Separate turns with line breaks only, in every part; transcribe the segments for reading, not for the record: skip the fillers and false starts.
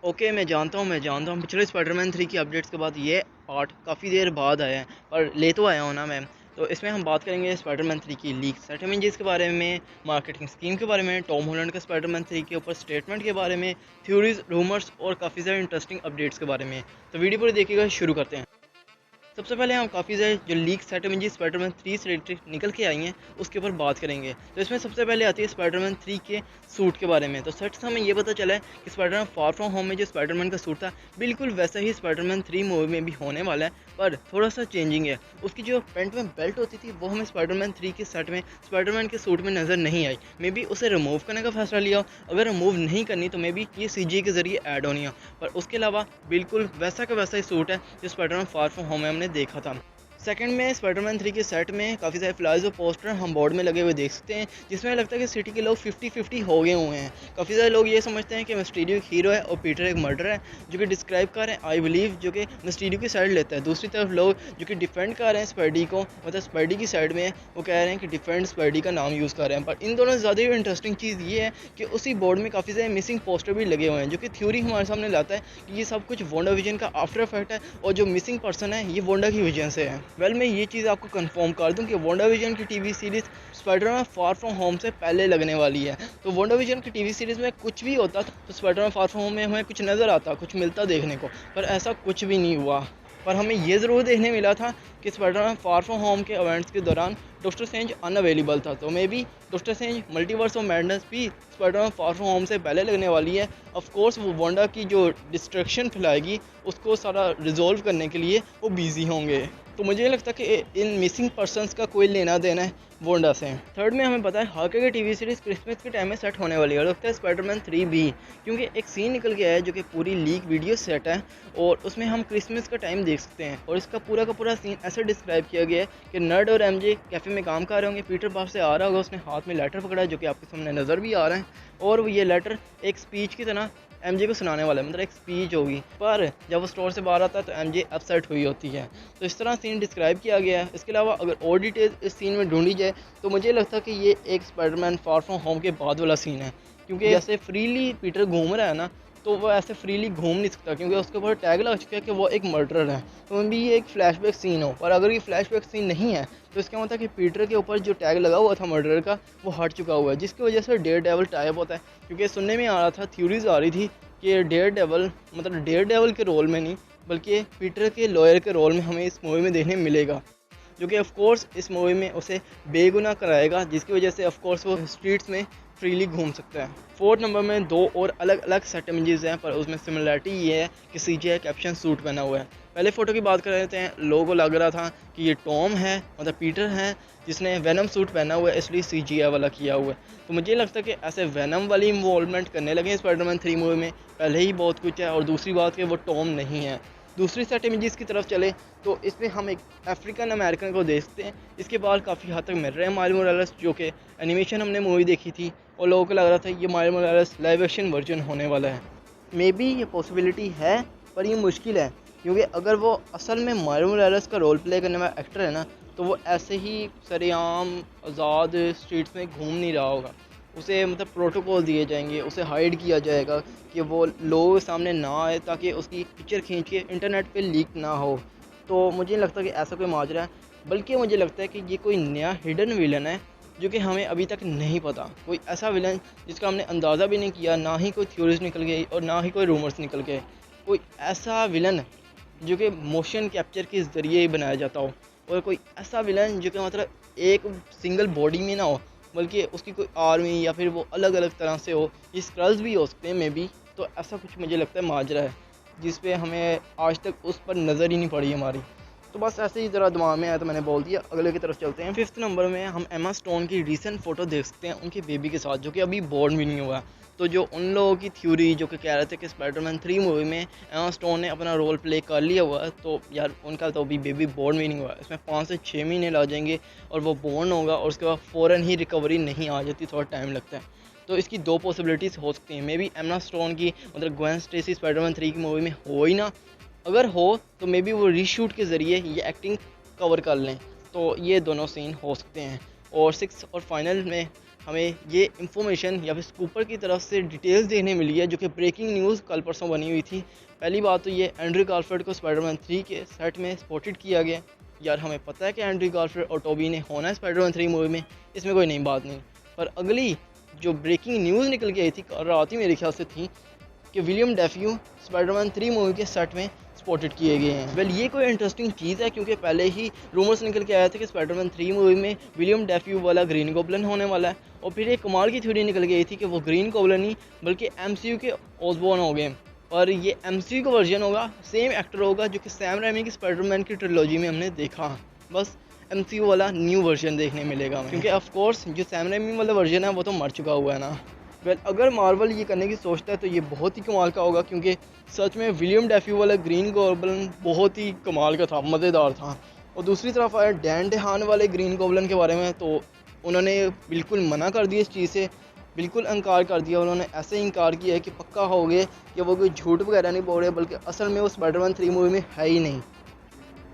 Okay, मैं जानता हूँ पिछले स्पाइडरमैन 3 की अपडेट्स के बाद ये पार्ट काफ़ी देर बाद आया है, पर ले तो आया हूँ ना मैं। तो इसमें हम बात करेंगे स्पाइडरमैन 3 की लीक सेट इमेजेस के बारे में, मार्केटिंग स्कीम के बारे में, टॉम हॉलैंड का स्पाइडरमैन 3 के ऊपर स्टेटमेंट के बारे में, थ्योरीज, रूमर्स और काफ़ी सारे इंटरेस्टिंग अपडेट्स के बारे में। तो वीडियो पूरी देखिएगा, शुरू करते हैं। सबसे पहले हम काफ़ी सारे जो लीक सेट इमेजेस स्पाइडरमैन 3 से रिलेटेड निकल के आई हैं उसके ऊपर बात करेंगे। तो इसमें सबसे पहले आती है स्पाइडरमैन 3 के सूट के बारे में। तो सच से हमें ये पता चला है कि स्पाइडरमैन फार फ्रॉम होम में जो स्पाइडरमैन का सूट था बिल्कुल वैसा ही स्पाइडरमैन 3 मूवी में भी होने वाला है, पर थोड़ा सा चेंजिंग है। उसकी जो पेंट में बेल्ट होती थी वो हमें स्पाइडरमैन 3 के सेट में स्पाइडरमैन के सूट में नज़र नहीं आई। मे बी उसे रिमूव करने का फैसला लिया, अगर रिमूव नहीं करनी तो मे बी ये CG के जरिए ऐड होनी है। पर उसके अलावा बिल्कुल वैसा का वैसा ही सूट है जो स्पाइडरमैन फार फ्रॉम होम में हमने देखा था। सेकंड में स्पाइडरमैन 3 के सेट में काफ़ी सारे फ्लावर्स और पोस्टर हम बोर्ड में लगे हुए देख सकते हैं, जिसमें लगता है कि सिटी के लोग 50-50 हो गए हुए हैं। काफ़ी सारे लोग ये समझते हैं कि मिस्टीरियो एक हीरो है और पीटर एक मर्डर है, जो कि डिस्क्राइब कर रहे हैं आई बिलीव, जो कि मिस्टीरियो की साइड लेता है। दूसरी तरफ लोग जो कि डिफेंड कर रहे हैं स्पाइडी को, मतलब स्पाइडी की साइड में है, वो कह रहे हैं कि डिफेंड स्पाइडी का नाम यूज़ कर रहे हैं। पर इन दोनों से ज़्यादा इंटरेस्टिंग चीज़ ये है कि उसी बोर्ड में काफ़ी सारे मिसिंग पोस्टर भी लगे हुए हैं, जो कि थ्योरी हमारे सामने लाता है कि ये सब कुछ वांडा विजन का आफ्टर इफेक्ट है और जो मिसिंग पर्सन है ये वांडा की वजह से है। वेल, मैं ये चीज़ आपको कंफर्म कर दूं कि वांडा विजन की TV series Spiderman far from home से पहले लगने वाली है। तो वांडा विजन की टीवी सीरीज़ में कुछ भी होता तो स्पाइडरमैन फार फ्रॉम होम में हमें कुछ नज़र आता, कुछ मिलता देखने को, पर ऐसा कुछ भी नहीं हुआ। पर हमें ये ज़रूर देखने मिला था कि स्पाइडरमैन फार फ्रॉम होम के इवेंट्स के दौरान डॉक्टर स्ट्रेंज अनअवेलेबल था। तो may be doctor strange multiverse of madness भी स्पाइडरमैन फार फ्रॉम होम से पहले लगने वाली है। ऑफ कोर्स वो वांडा की जो डिस्ट्रक्शन फैलाएगी उसको सारा रिजॉल्व करने के लिए वो बिजी होंगे। तो मुझे नहीं लगता कि इन मिसिंग पर्सनस का कोई लेना देना है वोंडा से। थर्ड में हमें पता है हाके की टीवी सीरीज़ क्रिसमस के टाइम में सेट होने वाली है, और लगता है स्पाइडरमैन 3 भी, क्योंकि एक सीन निकल के आया है जो कि पूरी लीक वीडियो सेट है और उसमें हम क्रिसमस का टाइम देख सकते हैं। और इसका पूरा का पूरा सीन ऐसा डिस्क्राइब किया गया है कि नर्ड और MJ कैफ़े में काम कर रहे होंगे, पीटर बाहर से आ रहा होगा, उसने हाथ में लेटर पकड़ा है जो कि आपके सामने नज़र भी आ रहा है, और ये लेटर एक स्पीच की तरह MJ को सुनाने वाला है, मतलब एक स्पीच होगी। पर जब वो स्टोर से बाहर आता है तो MJ अपसेट हुई होती है। तो इस तरह सीन डिस्क्राइब किया गया है। इसके अलावा अगर और डिटेल इस सीन में ढूंढी जाए तो मुझे लगता है कि ये एक स्पाइडरमैन फार फ्रॉम होम के बाद वाला सीन है, क्योंकि जैसे फ्रीली पीटर घूम रहा है ना, तो वो ऐसे फ्रीली घूम नहीं सकता क्योंकि उसके ऊपर टैग लग चुका है कि वो एक मर्डरर है। तो भी ये एक फ्लैशबैक सीन हो, और अगर ये फ्लैशबैक सीन नहीं है तो इसका मतलब कि पीटर के ऊपर जो टैग लगा हुआ था मर्डरर का वो हट चुका हुआ है, जिसकी वजह से डेयर डेविल टाइप होता है। क्योंकि सुनने में आ रहा था, थ्योरीज आ रही थी कि डेयर डेविल मतलब डेयर डेविल के रोल में नहीं बल्कि पीटर के लॉयर के रोल में हमें इस मूवी में देखने मिलेगा, जो कि ऑफ कोर्स इस मूवी में उसे बेगुनाह कराएगा, जिसकी वजह से ऑफ कोर्स वो स्ट्रीट्स में फ्रीली घूम सकता है। फोर्थ नंबर में दो और अलग अलग सेट इमेजेस हैं, पर उसमें सिमिलरिटी ये है कि CGI कैप्शन सूट पहना हुआ है। पहले फ़ोटो की बात कर रहे हैं, लोगों लग रहा था कि ये टॉम है, मतलब पीटर है, जिसने वेनम सूट पहना हुआ है, इसलिए CGI वाला किया हुआ है। तो मुझे लगता है कि ऐसे वेनम वाली इन्वॉल्वमेंट करने लगे स्पाइडरमैन 3 मूवी में, पहले ही बहुत कुछ है, और दूसरी बात कि वो टॉम नहीं है। दूसरी सेट इमेजेस की तरफ चले तो इसमें हम एक अफ्रीकन अमेरिकन को देखते हैं। इसके बाल काफ़ी हद तक मिल रहे हैं माइल्स मोरालेस, जो कि एनिमेशन हमने मूवी देखी थी और लोगों को लग रहा था ये miles Morales live action version होने वाला है। मे बी ये पॉसिबिलिटी है, पर ये मुश्किल है, क्योंकि अगर वो असल में माइल्स मोरालेस का रोल प्ले करने वाला एक्टर है ना, तो वो ऐसे ही सरेआम आज़ाद स्ट्रीट्स में घूम नहीं रहा होगा। उसे मतलब प्रोटोकॉल दिए जाएंगे, उसे हाइड किया जाएगा कि वो लोगों के सामने ना आए, ताकि उसकी पिक्चर खींच के इंटरनेट पे लीक ना हो। तो मुझे नहीं लगता कि ऐसा कोई माजरा है, बल्कि मुझे लगता है कि ये कोई नया हिडन विलन है जो कि हमें अभी तक नहीं पता। कोई ऐसा विलन जिसका हमने अंदाज़ा भी नहीं किया, ना ही कोई थ्योरीज निकल गई और ना ही कोई रूमर्स निकल गए। कोई ऐसा विलन जो कि मोशन कैप्चर के ज़रिए ही बनाया जाता हो, और कोई ऐसा विलन जो कि मतलब एक सिंगल बॉडी में ना हो, बल्कि उसकी कोई आर्मी या फिर वो अलग अलग तरह से हो, ये स्क्रल्स भी हो सकते हैं मे बी। तो ऐसा कुछ मुझे लगता है माजरा है, जिस पे हमें आज तक उस पर नज़र ही नहीं पड़ी हमारी। तो बस ऐसे ही ज़रा दिमाग में आया तो मैंने बोल दिया। अगले की तरफ चलते हैं। फिफ्थ नंबर में हम एमा स्टोन की रीसेंट फ़ोटो देख सकते हैं उनके बेबी के साथ, जो कि अभी बॉर्न भी नहीं हुआ है। तो जो उन लोगों की थ्योरी जो कि कह रहे थे कि स्पाइडरमैन 3 मूवी में एमा स्टोन ने अपना रोल प्ले कर लिया हुआ है, तो यार उनका तो अभी बेबी बॉर्न भी नहीं हुआ है। इसमें 5 से 6 महीने लग जाएंगे और वो बॉर्न होगा, और उसके बाद फ़ौरन ही रिकवरी नहीं आ जाती, थोड़ा टाइम लगता है। तो इसकी दो पॉसिबिलिटीज़ हो सकती हैं। मे बी एमा स्टोन की मतलब ग्वेन स्टेसी स्पाइडरमैन 3 की मूवी में हो ही ना, अगर हो तो मे बी वो रीशूट के ज़रिए ये एक्टिंग कवर कर लें। तो ये दोनों सीन हो सकते हैं। और सिक्स और फाइनल में हमें ये इंफॉर्मेशन या फिर स्कूपर की तरफ से डिटेल्स देखने मिली है, जो कि ब्रेकिंग न्यूज़ कल परसों बनी हुई थी। पहली बात तो ये एंड्रयू गारफील्ड को स्पाइडरमैन 3 के सेट में स्पॉटेड किया गया। यार हमें पता है कि एंड्रयू गारफील्ड और टोबी ने होना है स्पाइडरमैन 3 मूवी में, इसमें कोई नई बात नहीं। पर अगली जो ब्रेकिंग न्यूज़ निकल के आई थी, रात ही मेरे ख्याल से थी, कि विलियम डेफ्यू स्पाइडरमैन 3 मूवी के सेट में स्पॉटेड किए गए हैं। वेल ये कोई इंटरेस्टिंग चीज़ है, क्योंकि पहले ही रूमर्स निकल के आया था कि स्पाइडरमैन 3 मूवी में विलियम डेफ्यू वाला ग्रीन गॉब्लिन होने वाला है, और फिर एक कमाल की थ्योरी निकल गई थी कि वो ग्रीन गॉब्लिन नहीं बल्कि एमसीयू के ऑसबॉर्न हो गए। और ये एमसीयू का वर्जन होगा, सेम एक्टर होगा जो कि सैम रेमी की स्पाइडरमैन की ट्रिलॉजी में हमने देखा। बस एमसीयू वाला न्यू वर्जन देखने मिलेगा हमें, क्योंकि ऑफ कोर्स जो सैम रेमी वाला वर्जन है वो तो मर चुका हुआ है ना। वेल अगर मार्वल ये करने की सोचता है तो ये बहुत ही कमाल का होगा, क्योंकि सच में विलियम डेफ्यू वाला ग्रीन गॉब्लिन बहुत ही कमाल का था, मज़ेदार था। और दूसरी तरफ आया डैन डेहान वाले ग्रीन गॉब्लिन के बारे में, तो उन्होंने बिल्कुल मना कर दिया इस चीज़ से, बिल्कुल इनकार कर दिया। उन्होंने ऐसे इनकार किया है कि पक्का हो गए कि वो कोई झूठ वगैरह नहीं बोल रहे, बल्कि असल में वो स्पाइडरमैन 3 मूवी में है ही नहीं।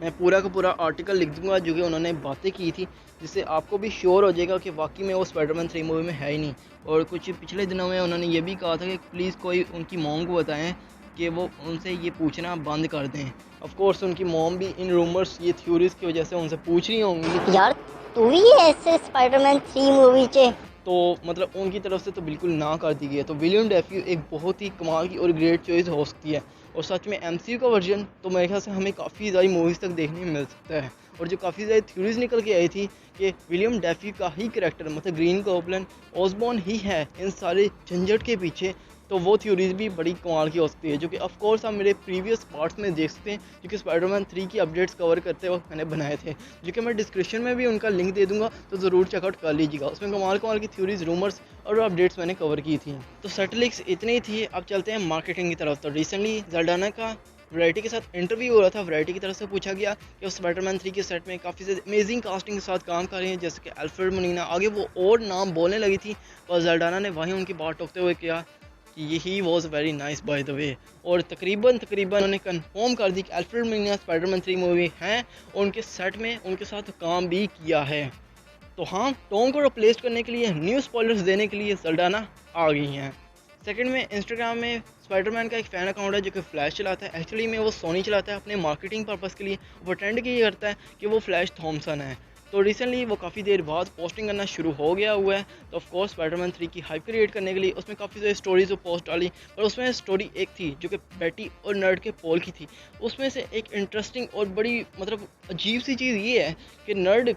मैं पूरा का पूरा आर्टिकल लिख दूंगा जो कि उन्होंने बातें की थी, जिससे आपको भी श्योर हो जाएगा कि वाकई में वो स्पाइडरमैन 3 मूवी में है ही नहीं। और कुछ पिछले दिनों में उन्होंने ये भी कहा था कि प्लीज़ कोई उनकी मॉम को बताएं कि वो उनसे ये पूछना बंद कर दें। ऑफ कोर्स उनकी मॉम भी इन रूमर्स, ये थ्योरीज की वजह से उनसे पूछ रही होंगी,
यार तू ही ऐसे स्पाइडरमैन 3 मूवी चे,
तो मतलब उनकी तरफ से तो बिल्कुल ना कर दी गई है। तो विलियम डेफ्यू एक बहुत ही कमाल की और ग्रेट चॉइस हो सकती है। और सच में एमसीयू का वर्जन तो मेरे ख्याल से हमें काफ़ी ज़्यादा मूवीज़ तक देखने में मिल सकता है। और जो काफ़ी ज़्यादा थ्योरीज निकल के आई थी कि विलियम डेफ्यू का ही करैक्टर मतलब ग्रीन गॉब्लिन ऑसबॉर्न ही है इन सारे झंझट के पीछे, तो वो थ्योरीज भी बड़ी कमाल की हो सकती है, जो कि ऑफ कोर्स आप मेरे प्रीवियस पार्ट्स में देख सकते हैं, जो कि स्पाइडरमैन 3 की अपडेट्स कवर करते वक्त मैंने बनाए थे, जो कि मैं डिस्क्रिप्शन में भी उनका लिंक दे दूंगा, तो ज़रूर चेकआउट कर लीजिएगा। उसमें कमाल कमाल की थ्योरीज, रूमर्स और अपडेट्स मैंने कवर की थी। तो सेटलिक्स इतनी ही थी। अब चलते हैं मार्केटिंग की तरफ। तो रिसेंटली ज़ेल्डाना का वैरायटी के साथ इंटरव्यू हो रहा था। वैरायटी की तरफ से पूछा गया कि वो स्पाइडरमैन 3 के सेट में काफ़ी ज़्यादा अमेजिंग कास्टिंग के साथ काम कर रहे हैं, जैसे कि अल्फ्रेड मोलिना, आगे वो और नाम बोलने लगी थी, पर ज़ेल्डाना ने वहीं उनकी बात टोकते हुए किया कि he was very nice by the way. और तकरीबन उन्होंने कंफर्म कर दी कि अल्फ्रेड मोलिना स्पाइडरमैन 3 मूवी हैं और उनके सेट में उनके साथ काम भी किया है। तो हाँ, टॉम को रिप्लेस करने के लिए, न्यू स्पॉयलर्स देने के लिए ज़ेल्डाना आ गई हैं। सेकंड में इंस्टाग्राम में स्पाइडरमैन का एक फ़ैन अकाउंट है जो कि फ्लैश चलाता है। एक्चुअली में वो सोनी चलाता है अपने मार्केटिंग पर्पज़ के लिए। वो ट्रेंड की ये करता है कि वो फ्लैश थॉमसन है। तो रिसेंटली वो काफ़ी देर बाद पोस्टिंग करना शुरू हो गया हुआ है। तो ऑफ कोर्स स्पाइडरमैन 3 की हाइप क्रिएट करने के लिए उसमें काफ़ी सारी स्टोरीज वो पोस्ट डाली, पर उसमें स्टोरी एक थी जो कि बेटी और नर्ड के पोल की थी। उसमें से एक इंटरेस्टिंग और बड़ी मतलब अजीब सी चीज़ ये है कि नर्ड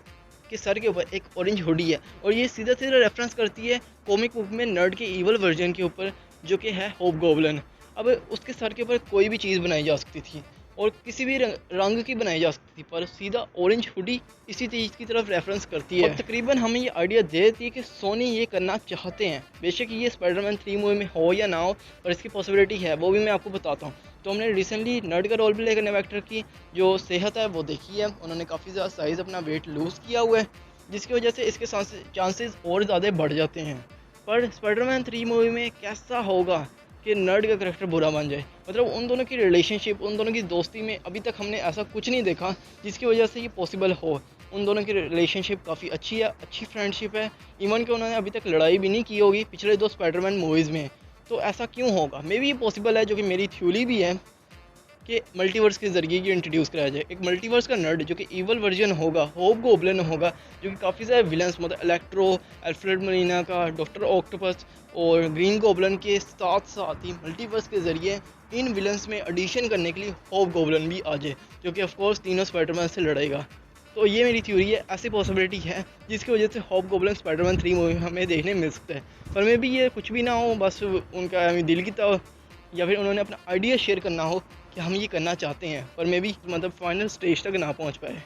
के सर के ऊपर एक ऑरेंज हुडी है, और ये सीधा सीधा रेफरेंस करती है कॉमिक बुक में नर्ड के ईवल वर्जन के ऊपर, जो कि है हॉबगॉब्लिन। अब उसके सर के ऊपर कोई भी चीज़ बनाई जा सकती थी और किसी भी रंग की बनाई जा सकती थी, पर सीधा ऑरेंज हुडी इसी चीज़ की तरफ रेफरेंस करती है। और तकरीबन हमें ये आइडिया दे देती है कि सोनी ये करना चाहते हैं। बेशक ये स्पाइडरमैन 3 मूवी में हो या ना हो, पर इसकी पॉसिबिलिटी है, वो भी मैं आपको बताता हूँ। तो हमने रिसेंटली नर्ड का रोल प्ले करने एक्टर की जो सेहत है वो देखी है। उन्होंने काफ़ी ज़्यादा साइज़ अपना वेट लूज़ किया हुआ है, जिसकी वजह से इसके चांसेस और ज़्यादा बढ़ जाते हैं। पर स्पाइडरमैन 3 मूवी में कैसा होगा कि नर्ड का करैक्टर बुरा बन जाए? मतलब उन दोनों की रिलेशनशिप, उन दोनों की दोस्ती में अभी तक हमने ऐसा कुछ नहीं देखा जिसकी वजह से ये पॉसिबल हो। उन दोनों की रिलेशनशिप काफ़ी अच्छी है, अच्छी फ्रेंडशिप है। इवन कि उन्होंने अभी तक लड़ाई भी नहीं की होगी पिछले 2 स्पाइडरमैन मूवीज़ में। तो ऐसा क्यों होगा? मे बी ये पॉसिबल है, जो कि मेरी थ्योरी भी है कि मल्टीवर्स के ज़रिए ये इंट्रोड्यूस कराया जाए। एक मल्टीवर्स का नर्ड जो कि ईवल वर्जन होगा, हॉबगॉब्लिन होगा, जो कि काफ़ी सारे विलन्स मतलब इलेक्ट्रो, अल्फ्रेड मोलिना का डॉक्टर ऑक्टोपस और ग्रीन गॉब्लिन के साथ साथ ही मल्टीवर्स के ज़रिए इन विलन्स में एडिशन करने के लिए हॉबगॉब्लिन भी आ जाए, जो कि ऑफकोर्स तीनों स्पाइडरमैन से लड़ेगा। तो ये मेरी थ्योरी है, ऐसी पॉसिबिलिटी है जिसकी वजह से हॉबगॉब्लिन स्पाइडरमैन 3 मूवी हमें देखने मिल सकता है। पर मे भी ये कुछ भी ना हो, बस उनका दिल की तरह या फिर उन्होंने अपना आइडिया शेयर करना हो कि हम ये करना चाहते हैं, पर मे भी मतलब फाइनल स्टेज तक ना पहुंच पाए।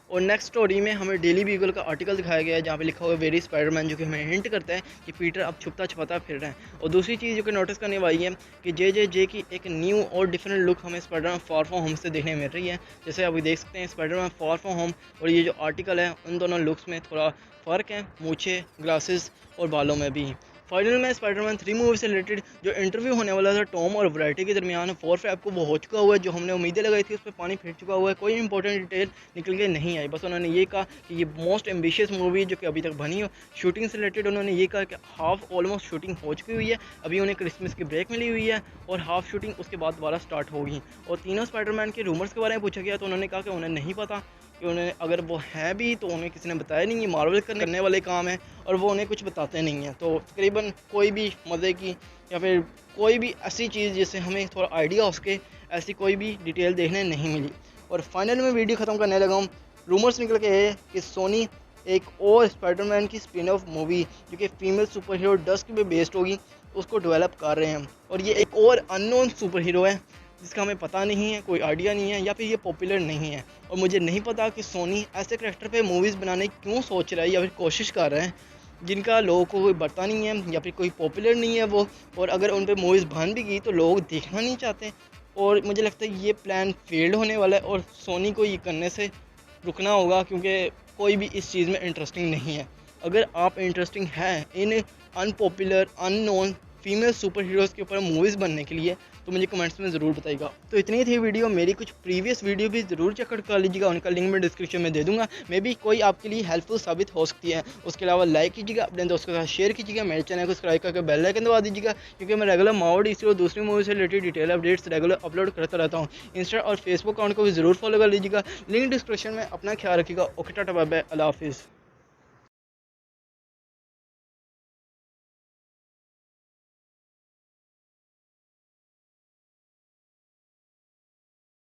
और नेक्स्ट स्टोरी में हमें डेली बीगल का आर्टिकल दिखाया गया है जहाँ पे लिखा हुआ है वेरी स्पाइडरमैन, जो कि हमें हिंट करता है कि पीटर अब छुपता छुपाता फिर रहा है। और दूसरी चीज़ जो कि नोटिस करने वाली है कि जे की एक न्यू और डिफरेंट लुक हमें स्पाइडरमैन फार फ्रॉम होम से देखने मिल रही है। जैसे अभी देख सकते हैं स्पाइडरमैन फार फ्रॉम होम और ये जो आर्टिकल है, उन दोनों लुक्स में थोड़ा फ़र्क है, मूछे, ग्लासेस और बालों में भी। फाइनल में स्पाइडरमैन 3 मूवी से रिलेटेड जो इंटरव्यू होने वाला था टॉम और वैरायटी के दरमियान 4 फेब को वो हो चुका हुआ है। जो हमने उम्मीदें लगाई थी उस पर पानी फिर चुका हुआ है, कोई इंपॉर्टेंट डिटेल निकल के नहीं आई। बस उन्होंने ये कहा कि ये मोस्ट एम्बिशियस मूवी जो कि अभी तक बनी हो। शूटिंग से रिलेटेड उन्होंने ये कहा कि हाफ ऑलमोस्ट शूटिंग हो चुकी हुई है, अभी उन्हें क्रिसमस की ब्रेक मिली हुई है और हाफ शूटिंग उसके बाद दोबारा स्टार्ट होगी। और तीनों स्पाइडरमैन के रूमर्स के बारे में पूछा गया तो उन्होंने कहा कि उन्हें नहीं पता कि उन्हें अगर वो है भी तो उन्हें किसी ने बताया नहीं, ये मार्वल करने वाले काम है और वो उन्हें कुछ बताते नहीं हैं। तो तकरीबन कोई भी मज़े की या फिर कोई भी ऐसी चीज़ जिससे हमें थोड़ा आइडिया हो सके, ऐसी कोई भी डिटेल देखने नहीं मिली। और फाइनल में वीडियो ख़त्म करने लगा हूँ। रूमर्स निकल के है कि सोनी एक और स्पाइडरमैन की स्पिन ऑफ मूवी जो कि फीमेल सुपर हीरो डस्क पे बेस्ड होगी उसको डेवलप कर रहे हैं। और ये एक और अननोन सुपर हीरो है जिसका हमें पता नहीं है, कोई आइडिया नहीं है या फिर ये पॉपुलर नहीं है। और मुझे नहीं पता कि सोनी ऐसे करैक्टर पे मूवीज़ बनाने की क्यों सोच रहा है या फिर कोशिश कर रहा है जिनका लोगों को कोई बता नहीं है या फिर कोई पॉपुलर नहीं है वो। और अगर उन पर मूवीज़ बन भी गई तो लोग देखना नहीं चाहते। और मुझे लगता है ये प्लान फेल्ड होने वाला है और सोनी को ये करने से रुकना होगा क्योंकि कोई भी इस चीज़ में इंटरेस्टिंग नहीं है। अगर आप इंटरेस्टिंग है in unpopular unknown female superheroes के ऊपर मूवीज़ बनने के लिए तो मुझे कमेंट्स में ज़रूर बताइएगा। तो इतनी थी वीडियो। मेरी कुछ प्रीवियस वीडियो भी ज़रूर चेकआउट कर लीजिएगा, उनका लिंक मैं डिस्क्रिप्शन में दे दूंगा। मे भी कोई आपके लिए हेल्पफुल साबित हो सकती है। उसके अलावा लाइक कीजिएगा, अपने दोस्तों के साथ शेयर कीजिएगा, मेरे चैनल को सब्सक्राइब करके बेल आइकन दबा दीजिएगा क्योंकि मैं रेगुलर माओ डीसी और दूसरी मूवी से related detail updates regular upload करता रहता हूँ। इंस्टा और फेसबुक अकाउंट को भी ज़रूर फॉलो कर लीजिएगा, लिंक डिस्क्रिप्शन में। अपना ख्याल रखिएगा। ओके टाटा बाय बाय, अल्लाह हाफिज़।